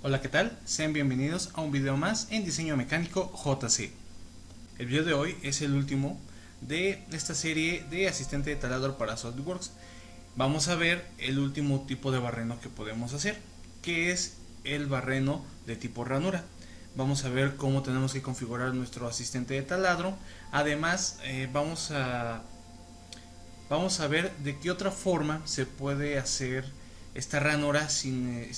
Hola, ¿qué tal? Sean bienvenidos a un video más en diseño mecánico JC. El video de hoy es el último de esta serie de asistente de taladro para SolidWorks. Vamos a ver el último tipo de barreno que podemos hacer, que es el barreno de tipo ranura. Vamos a ver cómo tenemos que configurar nuestro asistente de taladro. Además, vamos a ver de qué otra forma se puede hacer esta ranura sin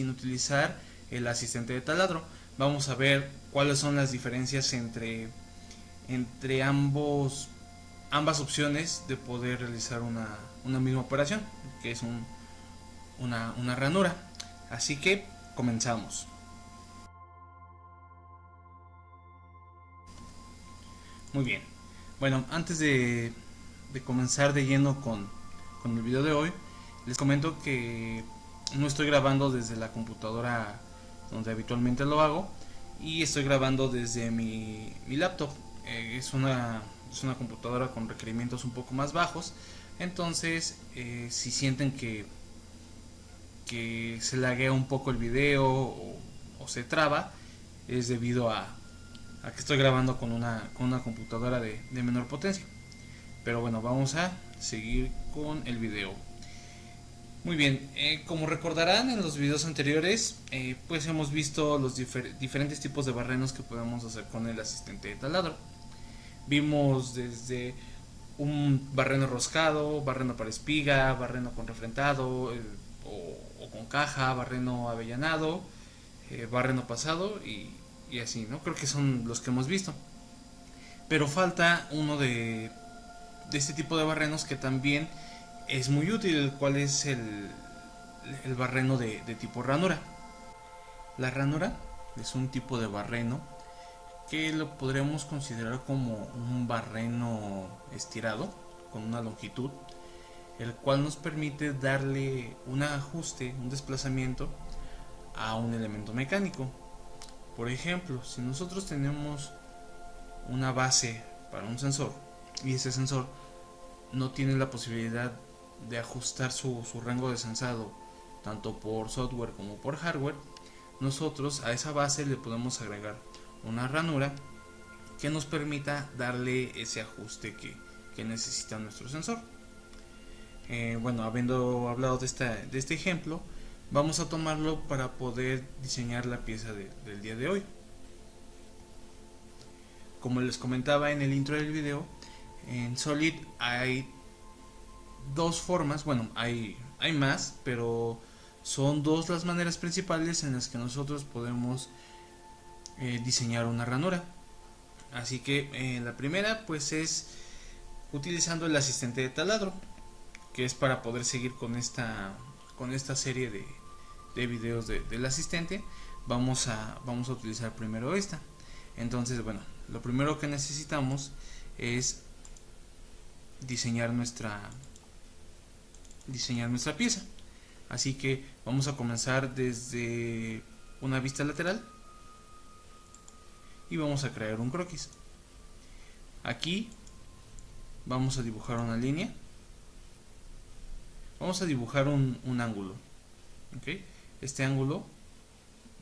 utilizar el asistente de taladro. Vamos a ver cuáles son las diferencias entre ambas opciones de poder realizar una misma operación, que es una ranura. Así que comenzamos. Muy bien. Bueno, antes de comenzar de lleno con el video de hoy, les comento que no estoy grabando desde la computadora donde habitualmente lo hago, y estoy grabando desde mi laptop. Es una computadora con requerimientos un poco más bajos, entonces si sienten que se laguea un poco el video o se traba, es debido a que estoy grabando con una computadora de menor potencia. Pero bueno, vamos a seguir con el video. Muy bien, como recordarán en los videos anteriores, pues hemos visto los diferentes tipos de barrenos que podemos hacer con el asistente de taladro. Vimos desde un barreno roscado, barreno para espiga, barreno con refrentado o con caja, barreno avellanado, barreno pasado y así, ¿no? Creo que son los que hemos visto. Pero falta uno de este tipo de barrenos que también es muy útil, el cual es el barreno de tipo ranura. La ranura es un tipo de barreno que lo podríamos considerar como un barreno estirado con una longitud, el cual nos permite darle un ajuste, un desplazamiento a un elemento mecánico. Por ejemplo, si nosotros tenemos una base para un sensor y ese sensor no tiene la posibilidad de ajustar su rango de sensado tanto por software como por hardware, nosotros a esa base le podemos agregar una ranura que nos permita darle ese ajuste que necesita nuestro sensor. Bueno, habiendo hablado de este ejemplo, vamos a tomarlo para poder diseñar la pieza del día de hoy. Como les comentaba en el intro del video, en Solid hay dos formas, bueno, hay más, pero son dos las maneras principales en las que nosotros podemos diseñar una ranura. Así que la primera pues es utilizando el asistente de taladro, que es para poder seguir con esta serie de videos del asistente. Vamos a utilizar primero esta. Entonces, bueno, lo primero que necesitamos es diseñar nuestra pieza. Así que vamos a comenzar desde una vista lateral y vamos a crear un croquis. Aquí vamos a dibujar una línea, vamos a dibujar un ángulo. ¿Okay? Este ángulo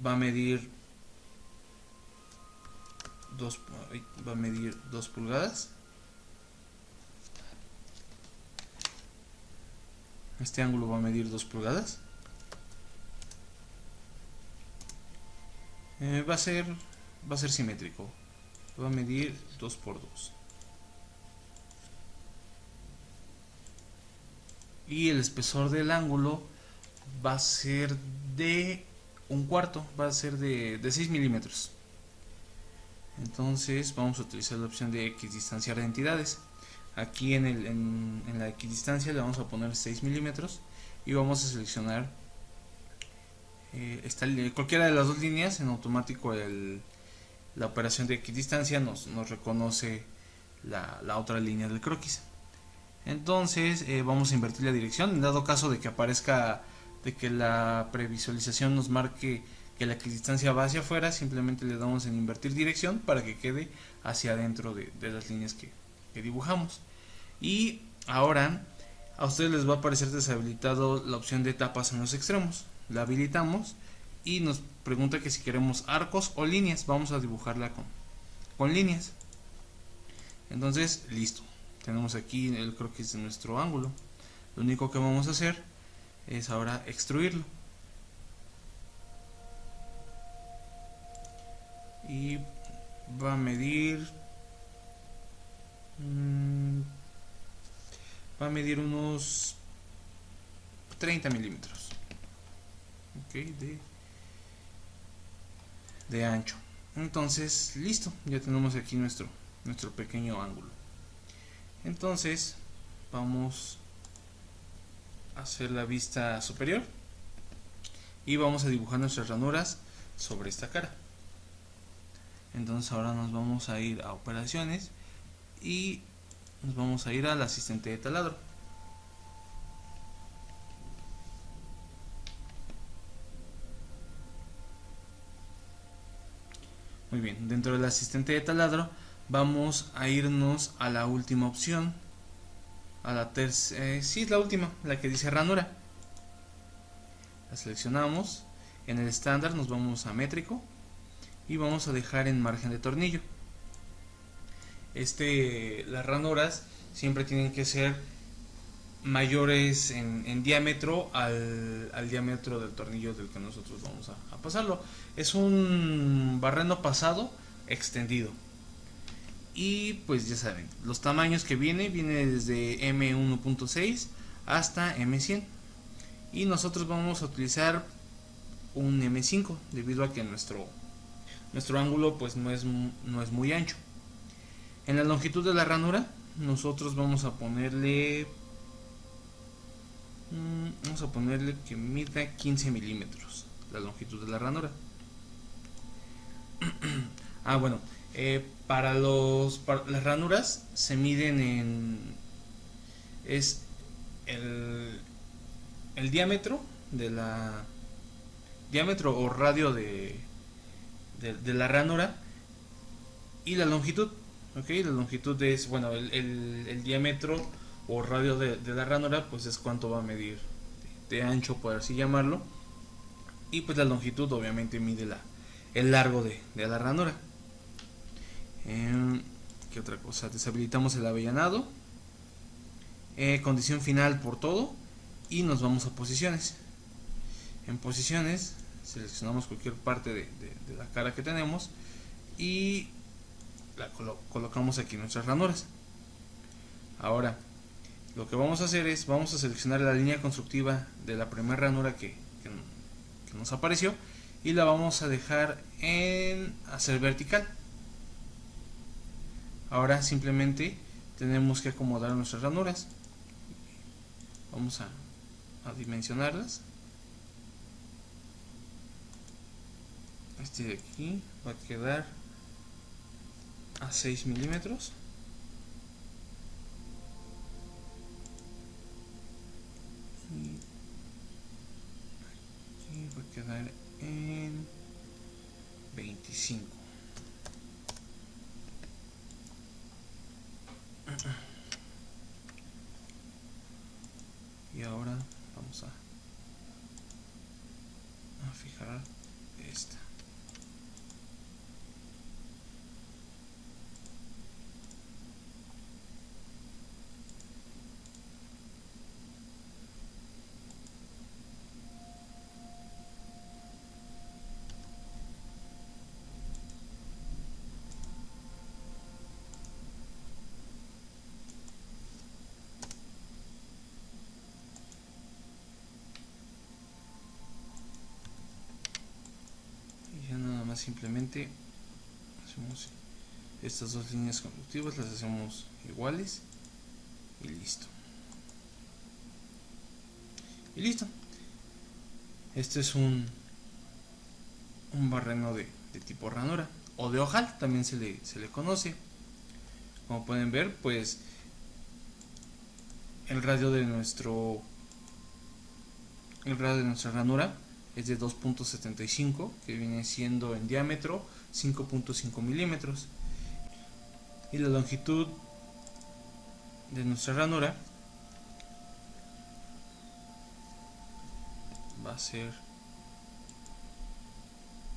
va a medir 2 pulgadas. Este ángulo va a medir 2 pulgadas. Va a ser simétrico. Va a medir 2 por 2. Y el espesor del ángulo va a ser de un cuarto. Va a ser de 6 milímetros. Entonces vamos a utilizar la opción de equidistanciar entidades. Aquí en la equidistancia le vamos a poner 6 milímetros y vamos a seleccionar cualquiera de las dos líneas. En automático la operación de equidistancia nos reconoce la otra línea del croquis. Entonces vamos a invertir la dirección. En dado caso de que aparezca, de que la previsualización nos marque que la equidistancia va hacia afuera, simplemente le damos en invertir dirección para que quede hacia adentro de las líneas que dibujamos. Y ahora a ustedes les va a aparecer deshabilitado la opción de tapas en los extremos. La habilitamos y nos pregunta que si queremos arcos o líneas. Vamos a dibujarla con líneas. Entonces, listo, tenemos aquí el croquis de nuestro ángulo. Lo único que vamos a hacer es ahora extruirlo, y va a medir unos 30 milímetros, okay, de ancho. Entonces, listo, ya tenemos aquí nuestro pequeño ángulo. Entonces vamos a hacer la vista superior y vamos a dibujar nuestras ranuras sobre esta cara. Entonces ahora nos vamos a ir a operaciones y nos vamos a ir al asistente de taladro. Muy bien, dentro del asistente de taladro vamos a irnos a la última opción, a la tercera, sí, es la última, la que dice ranura. La seleccionamos, en el estándar nos vamos a métrico y vamos a dejar en margen de tornillo. Las ranuras siempre tienen que ser mayores en diámetro al diámetro del tornillo del que nosotros vamos a pasarlo. Es un barreno pasado extendido. Y pues ya saben, los tamaños que viene desde M1.6 hasta M100. Y nosotros vamos a utilizar un M5 debido a que nuestro ángulo pues no es muy ancho. En la longitud de la ranura nosotros vamos a ponerle que mida 15 milímetros la longitud de la ranura. Bueno, para las ranuras se miden es el diámetro diámetro o radio de la ranura, y la longitud. Okay, la longitud es, bueno, el diámetro o radio de la ranura, pues es cuánto va a medir de ancho, por así llamarlo, y pues la longitud obviamente mide el largo de la ranura. ¿Qué otra cosa? Deshabilitamos el avellanado, condición final por todo, y nos vamos a posiciones. En posiciones seleccionamos cualquier parte de la cara que tenemos y la colocamos aquí en nuestras ranuras. Ahora lo que vamos a hacer es, vamos a seleccionar la línea constructiva de la primera ranura que nos apareció y la vamos a dejar en hacer vertical. Ahora simplemente tenemos que acomodar nuestras ranuras. Vamos a dimensionarlas. Este de aquí va a quedar a 6 milímetros. Y aquí va a quedar en 25. Y ahora vamos a fijar esta. Simplemente hacemos estas dos líneas conductivas, las hacemos iguales y listo. Este es un barreno de tipo ranura o de ojal, también se le conoce. Como pueden ver, pues el radio de nuestra ranura es de 2.75, que viene siendo en diámetro 5.5 milímetros, y la longitud de nuestra ranura va a ser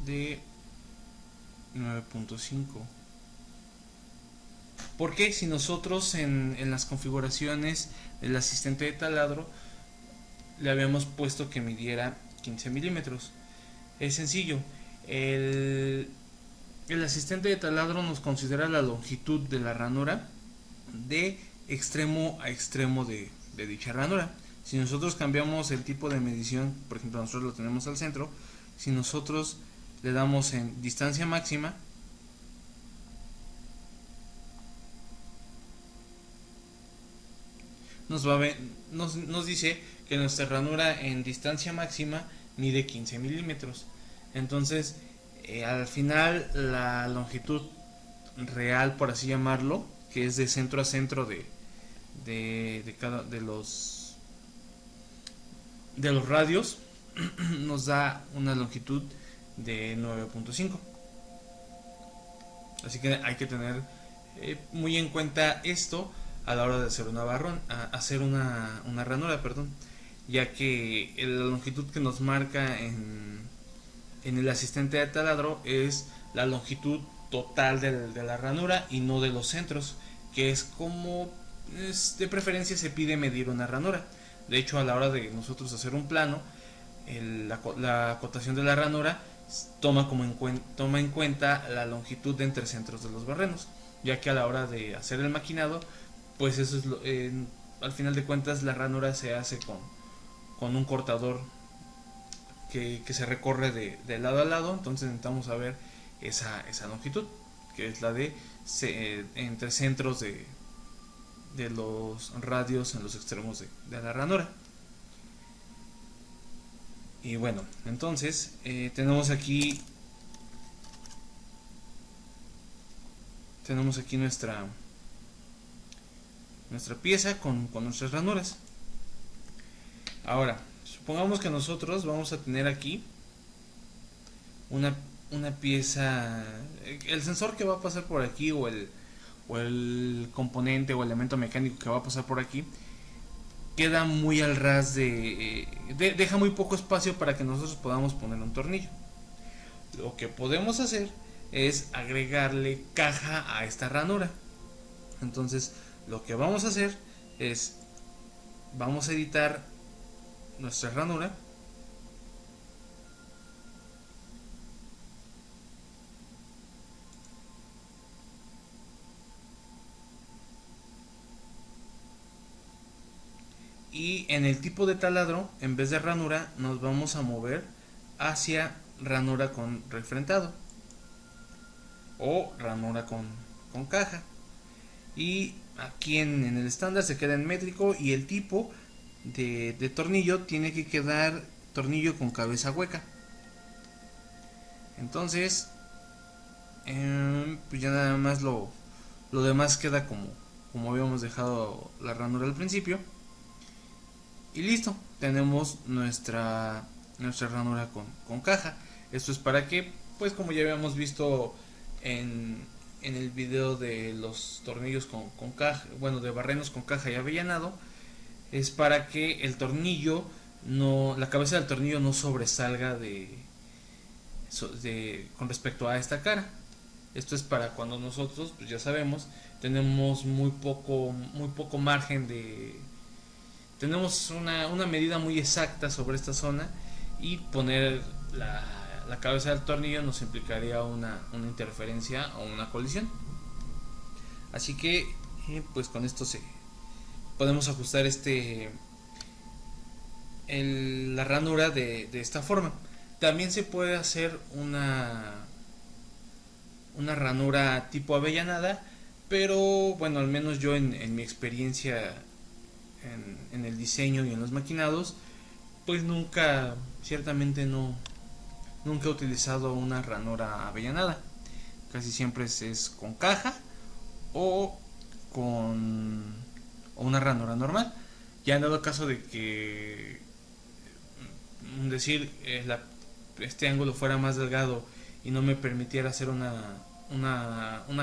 de 9.5. Porque si nosotros en las configuraciones del asistente de taladro le habíamos puesto que midiera 15 milímetros? Es sencillo. El asistente de taladro nos considera la longitud de la ranura de extremo a extremo de dicha ranura. Si nosotros cambiamos el tipo de medición, por ejemplo nosotros lo tenemos al centro, si nosotros le damos en distancia máxima, nos dice que nuestra ranura en distancia máxima mide 15 milímetros. Entonces, al final, la longitud real, por así llamarlo, que es de centro a centro de cada de los radios, nos da una longitud de 9.5. Así que hay que tener muy en cuenta esto a la hora de hacer una ranura, ya que la longitud que nos marca en el asistente de taladro es la longitud total de la ranura y no de los centros, que es como de preferencia se pide medir una ranura. De hecho, a la hora de nosotros hacer un plano, la acotación de la ranura toma en cuenta la longitud de entre centros de los barrenos, ya que a la hora de hacer el maquinado, pues eso es al final de cuentas la ranura se hace con un cortador que se recorre de lado a lado. Entonces necesitamos saber esa longitud, que es la de entre centros de los radios en los extremos de la ranura. Y bueno, entonces tenemos aquí nuestra pieza con nuestras ranuras. Ahora, supongamos que nosotros vamos a tener aquí una pieza, el sensor que va a pasar por aquí o el componente o elemento mecánico que va a pasar por aquí queda muy al ras deja muy poco espacio para que nosotros podamos poner un tornillo. Lo que podemos hacer es agregarle caja a esta ranura. Entonces lo que vamos a hacer es vamos a editar nuestra ranura y en el tipo de taladro, en vez de ranura, nos vamos a mover hacia ranura con refrentado o ranura con caja. Y aquí en el estándar se queda en métrico y el tipo de tornillo tiene que quedar tornillo con cabeza hueca. Entonces, pues ya nada más lo demás queda como habíamos dejado la ranura al principio. Y listo, tenemos nuestra ranura con caja. Esto es para que, pues como ya habíamos visto en el video de los tornillos con caja, bueno, de barrenos con caja y avellanado, es para que el tornillo la cabeza del tornillo no sobresalga con respecto a esta cara. Esto es para cuando nosotros, pues ya sabemos, tenemos muy poco margen tenemos una medida muy exacta sobre esta zona, y poner la cabeza del tornillo nos implicaría una interferencia o una colisión. Así que pues con esto podemos ajustar la ranura de esta forma. También se puede hacer una ranura tipo avellanada, pero bueno, al menos yo en mi experiencia en el diseño y en los maquinados, pues nunca he utilizado una ranura avellanada. Casi siempre es con caja o una ranura normal. Ya en dado caso de que este ángulo fuera más delgado y no me permitiera hacer una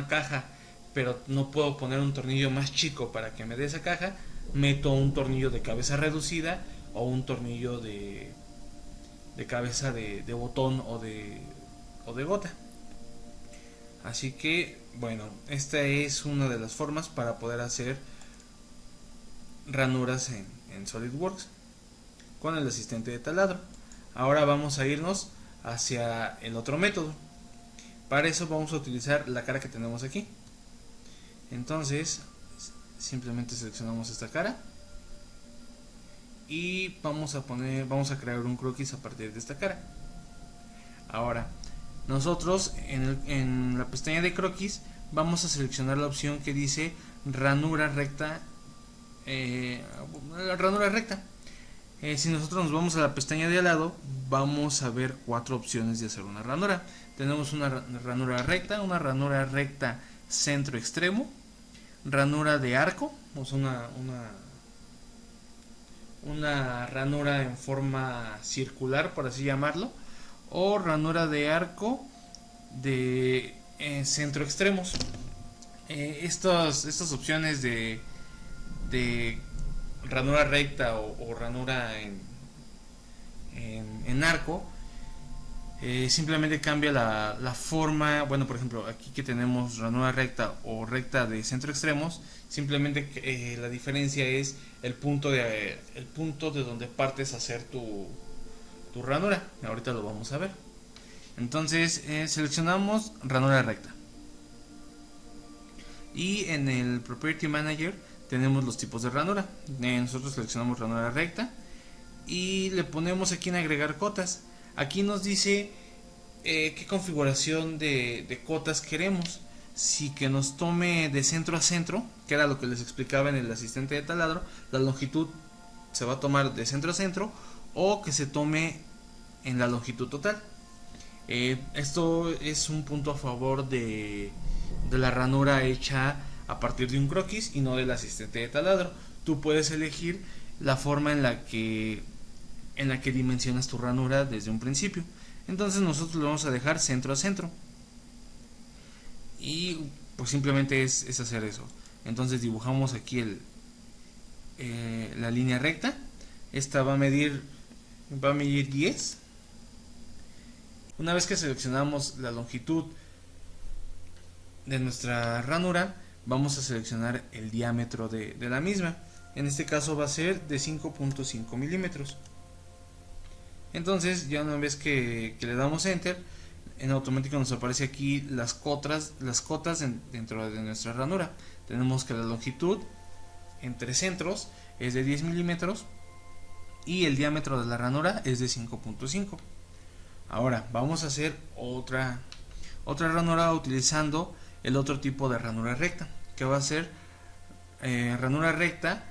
caja, pero no puedo poner un tornillo más chico para que me dé esa caja, meto un tornillo de cabeza reducida o un tornillo de cabeza de botón o de o de gota. Así que bueno, esta es una de las formas para poder hacer ranuras en SolidWorks con el asistente de taladro. Ahora vamos a irnos hacia el otro método. Para eso vamos a utilizar la cara que tenemos aquí. Entonces simplemente seleccionamos esta cara y vamos a crear un croquis a partir de esta cara. Ahora nosotros en la pestaña de croquis vamos a seleccionar la opción que dice ranura recta. Si nosotros nos vamos a la pestaña de al lado, vamos a ver 4 opciones de hacer una ranura. Tenemos una ranura recta centro extremo, ranura de arco, o sea una ranura en forma circular, por así llamarlo, o ranura de arco de centro extremos. Estas opciones de ranura recta o ranura en arco simplemente cambia la forma. Bueno, por ejemplo, aquí que tenemos ranura recta o recta de centro extremos, simplemente la diferencia es el punto de donde partes a hacer tu ranura. Ahorita lo vamos a ver. Entonces seleccionamos ranura recta y en el Property Manager tenemos los tipos de ranura. Nosotros seleccionamos ranura recta y le ponemos aquí en agregar cotas. Aquí nos dice qué configuración de cotas queremos. Si que nos tome de centro a centro, que era lo que les explicaba en el asistente de taladro, la longitud se va a tomar de centro a centro, o que se tome en la longitud total. Esto es un punto a favor de la ranura hecha a partir de un croquis y no del asistente de taladro. Tú puedes elegir la forma en la que dimensionas tu ranura desde un principio. Entonces nosotros lo vamos a dejar centro a centro y pues simplemente es hacer eso. Entonces dibujamos aquí la línea recta. Esta va a medir 10. Una vez que seleccionamos la longitud de nuestra ranura, vamos a seleccionar el diámetro de la misma. En este caso va a ser de 5.5 milímetros. Entonces ya una vez que le damos enter, en automático nos aparece aquí las cotas dentro de nuestra ranura. Tenemos que la longitud entre centros es de 10 milímetros y el diámetro de la ranura es de 5.5. Ahora vamos a hacer otra ranura utilizando el otro tipo de ranura recta, que va a ser ranura recta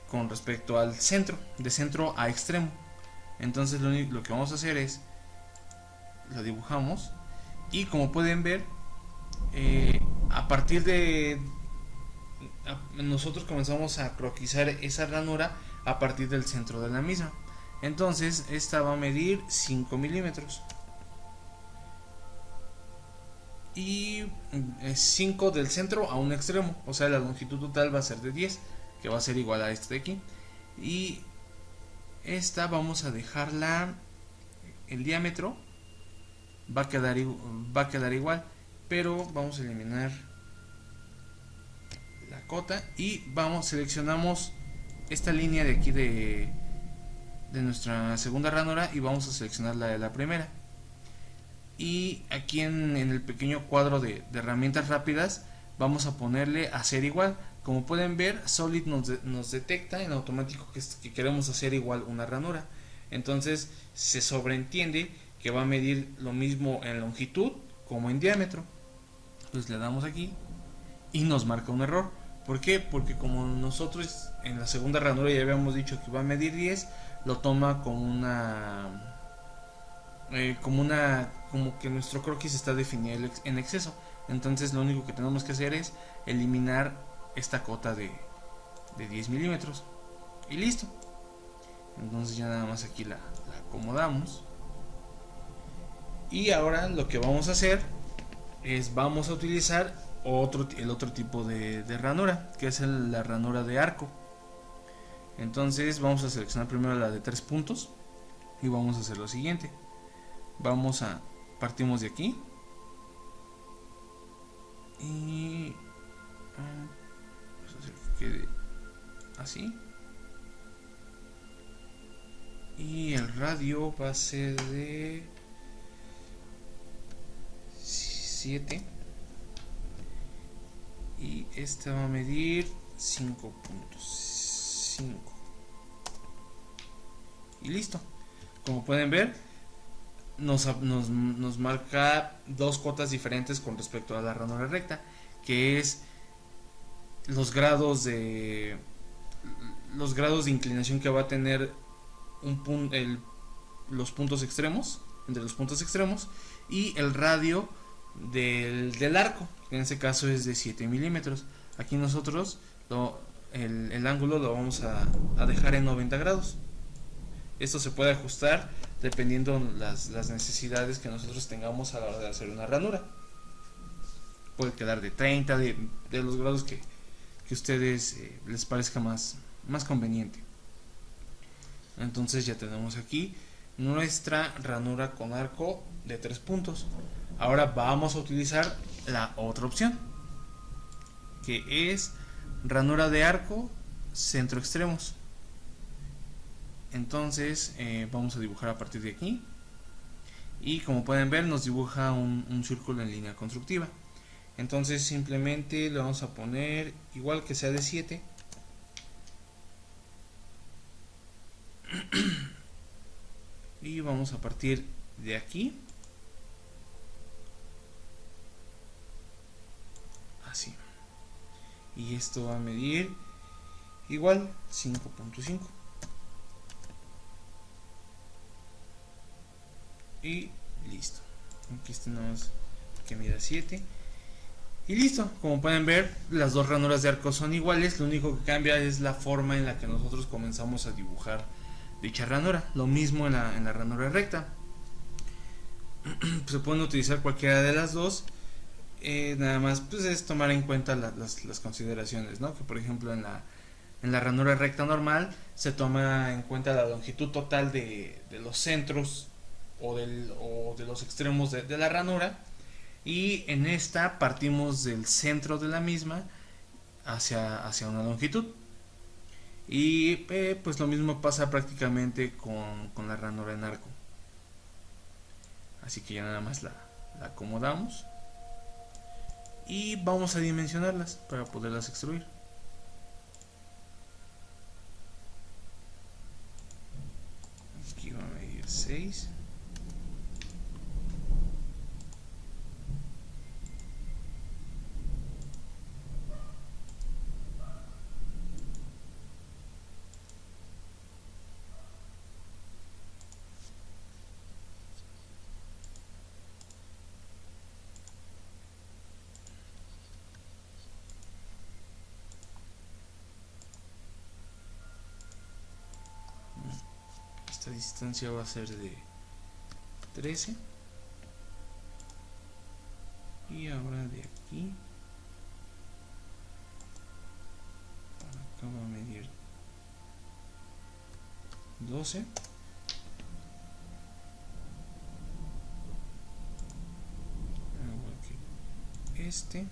con respecto al centro, de centro a extremo. Entonces lo que vamos a hacer es, lo dibujamos y como pueden ver, a partir de nosotros comenzamos a croquisar esa ranura a partir del centro de la misma. Entonces esta va a medir 5 milímetros y 5 del centro a un extremo, o sea la longitud total va a ser de 10, que va a ser igual a este de aquí. Y esta vamos a dejarla, el diámetro va a quedar igual, pero vamos a eliminar la cota y seleccionamos esta línea de aquí de nuestra segunda ranura y vamos a seleccionar la de la primera. Y aquí en el pequeño cuadro de herramientas rápidas vamos a ponerle hacer igual. Como pueden ver, Solid nos detecta en automático que queremos hacer igual una ranura. Entonces se sobreentiende que va a medir lo mismo en longitud como en diámetro. Entonces le damos aquí y nos marca un error. ¿Por qué? Porque como nosotros en la segunda ranura ya habíamos dicho que va a medir 10, lo toma como que nuestro croquis está definido en exceso. Entonces lo único que tenemos que hacer es eliminar esta cota de 10 milímetros y listo. Entonces ya nada más aquí la acomodamos y ahora lo que vamos a hacer es vamos a utilizar el otro tipo de ranura, que es la ranura de arco. Entonces vamos a seleccionar primero la de 3 puntos y vamos a hacer lo siguiente. Vamos a partimos de aquí y vamos a hacer que quede así, y el radio va a ser de 7 y este va a medir 5.5 y listo. Como pueden ver, nos marca dos cotas diferentes con respecto a la ranura recta, que es los grados de inclinación que va a tener los puntos extremos, entre los puntos extremos, y el radio del arco, que en este caso es de 7 milímetros. Aquí nosotros el ángulo lo vamos a dejar en 90 grados. Esto se puede ajustar dependiendo las necesidades que nosotros tengamos a la hora de hacer una ranura. Puede quedar de 30, de los grados que ustedes les parezca más conveniente. Entonces ya tenemos aquí nuestra ranura con arco de 3 puntos. Ahora vamos a utilizar la otra opción, que es ranura de arco centro extremos. Entonces vamos a dibujar a partir de aquí, y como pueden ver nos dibuja un círculo en línea constructiva. Entonces simplemente le vamos a poner igual, que sea de 7. Y vamos a partir de aquí, así, y esto va a medir igual 5.5 y listo. Aquí tenemos que mida 7 y listo. Como pueden ver, las dos ranuras de arco son iguales, lo único que cambia es la forma en la que nosotros comenzamos a dibujar dicha ranura. Lo mismo en la ranura recta. Se pueden utilizar cualquiera de las dos. Nada más pues es tomar en cuenta las consideraciones, ¿no? Que por ejemplo en la ranura recta normal se toma en cuenta la longitud total de los centros o de los extremos de la ranura, y en esta partimos del centro de la misma hacia una longitud. Y pues lo mismo pasa prácticamente con la ranura en arco. Así que ya nada más la acomodamos y vamos a dimensionarlas para poderlas extruir. Aquí va a medir 6. Esta distancia va a ser de 13. Y ahora de aquí para acá va a medir 12. Igual que este.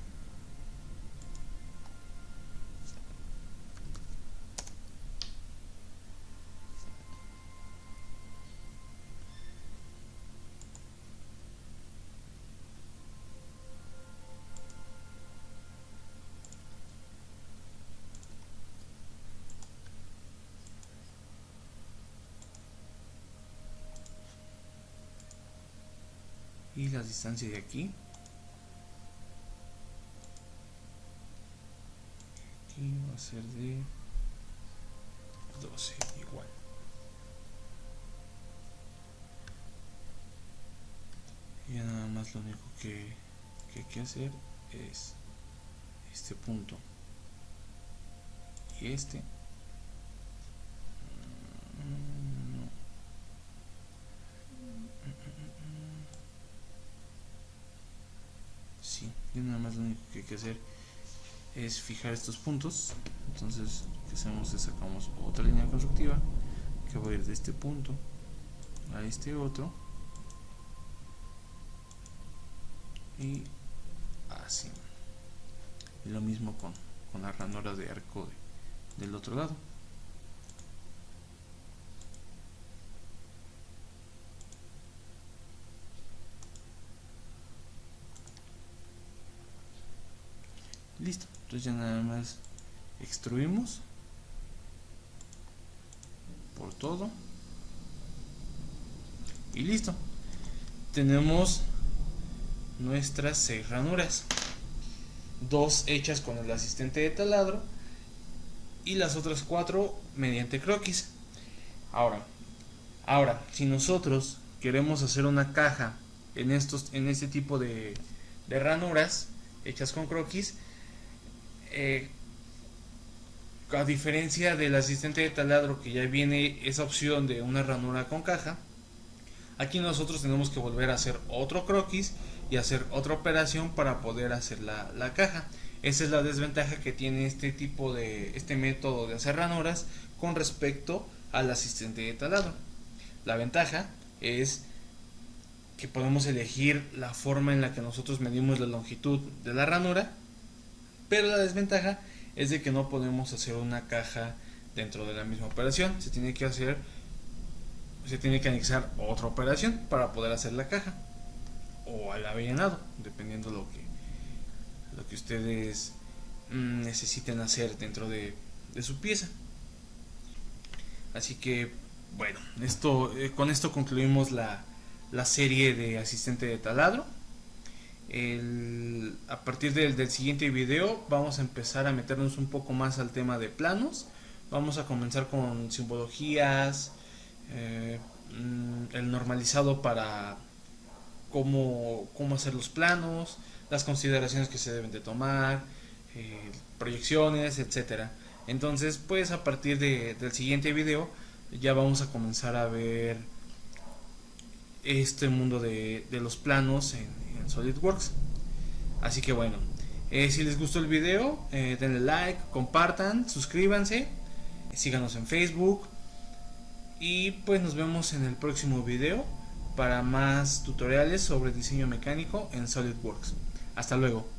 Y la distancia de aquí va a ser de 12 igual. Y ya nada más lo único que hay que hacer es este punto y este. Sí, y nada más lo único que hay que hacer es fijar estos puntos. Entonces lo que hacemos es sacamos otra línea constructiva que va a ir de este punto a este otro, y así. Y lo mismo con la ranura de arco del otro lado. Listo, entonces ya nada más extruimos por todo y listo. Tenemos nuestras 6 ranuras, 2 hechas con el asistente de taladro y las otras 4 mediante croquis. Ahora, si nosotros queremos hacer una caja en este tipo de ranuras hechas con croquis, a diferencia del asistente de taladro, que ya viene esa opción de una ranura con caja, aquí nosotros tenemos que volver a hacer otro croquis y hacer otra operación para poder hacer la caja. Esa es la desventaja que tiene este método de hacer ranuras con respecto al asistente de taladro. La ventaja es que podemos elegir la forma en la que nosotros medimos la longitud de la ranura, pero la desventaja es de que no podemos hacer una caja dentro de la misma operación. Se tiene que anexar otra operación para poder hacer la caja o el avellanado, dependiendo lo que ustedes necesiten hacer dentro de su pieza. Así que bueno, con esto concluimos la serie de asistente de taladro. A partir del siguiente video vamos a empezar a meternos un poco más al tema de planos. Vamos a comenzar con simbologías, el normalizado para cómo hacer los planos, las consideraciones que se deben de tomar, proyecciones, etcétera. Entonces, pues a partir del siguiente video ya vamos a comenzar a ver este mundo de los planos en SolidWorks. Así que bueno, si les gustó el video, denle like, compartan, suscríbanse, síganos en Facebook y pues nos vemos en el próximo video para más tutoriales sobre diseño mecánico en SolidWorks. Hasta luego.